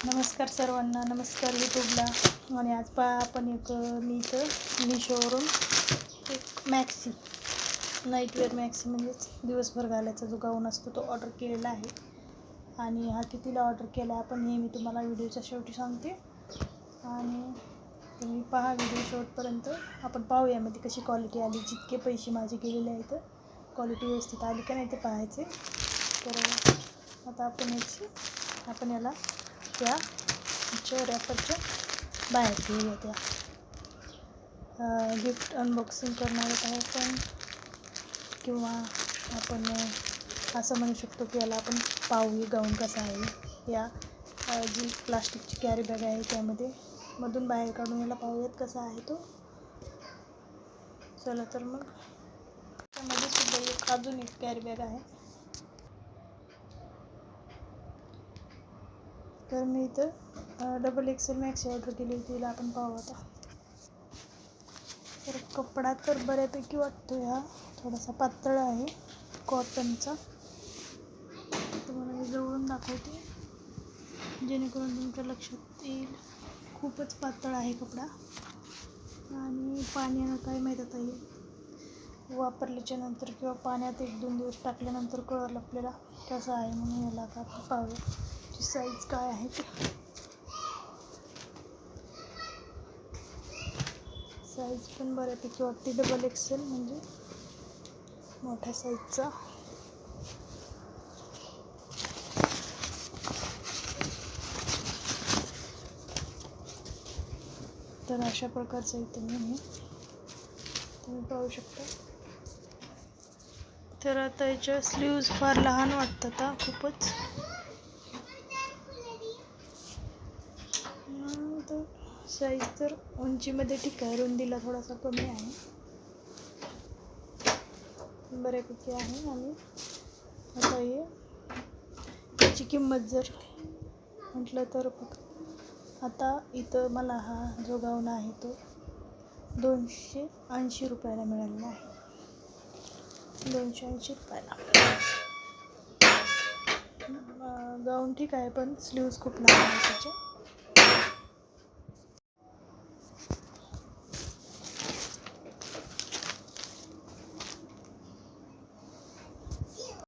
नमस्कार सर्वांना, नमस्कार यूट्यूबला. आणि आज आपण मी इथं मिशोवरून एक मॅक्सी नाईटवेअर मॅक्सी म्हणजेच दिवसभर घालायचा जो गाऊन असतो तो ऑर्डर केलेला आहे. आणि हा कितीला ऑर्डर केला आपण हे मी तुम्हाला व्हिडिओच्या शेवटी सांगते. आणि तुम्ही पहा व्हिडिओ शेवटपर्यंत. आपण पाहूया यामध्ये कशी क्वालिटी आली. जितके पैसे माझे गेलेले आहेत क्वालिटी व्यवस्थित आली का नाही ते पाहायचे. तर आता आपण याला त्या रॅपरच्या बाहेर घेऊया. त्या गिफ्ट अनबॉक्सिंग करणार आहे पण, किंवा आपण असं म्हणू शकतो की याला आपण पाहूया गाऊन कसा आहे. या जी प्लास्टिकची कॅरी बॅग आहे त्यामध्ये मधून बाहेर काढून याला पाहूयात कसा आहे तो. चला तर मग त्यामध्ये सुद्धा अजून एक कॅरी बॅग आहे. तर मी इथं XXL मॅक्सी ऑर्डर केली होती. तिला आपण पाहू आता. तर कपडा तर बऱ्यापैकी वाटतो. हा थोडासा पातळ आहे कॉटनचा. तुम्हाला मी जवळून दाखवते जेणेकरून तुमच्या लक्षात येईल. खूपच पातळ आहे कपडा. आणि पाण्यानं काय माहीत आता येईल वापरल्याच्या नंतर किंवा पाण्यात 1-2 दिवस टाकल्यानंतर कळलं आपल्याला कसं आहे म्हणून. याला आता आपण पाहूया ची साईज काय आहे ते. साईज पण बऱ्यापैकी वाटते. XXL म्हणजे मोठ्या साईजचा. तर अशा प्रकारचं इथं तुम्ही पाहू शकता. तर आता याच्या स्लीव्ज फार लहान वाटतात खूपच. तर साईज तर उंचीमध्ये ठीक आहे, रुंदीला थोडासा कमी आहे, बऱ्यापैकी आहे. आणि आता याची किंमत जर म्हटलं तर आता इथं मला हा जो गाऊन आहे तो 280 रुपयाला मिळालेला आहे. 280 रुपयाला गाऊन ठीक आहे पण स्लीव्ज खूप लहान आहे त्याचे.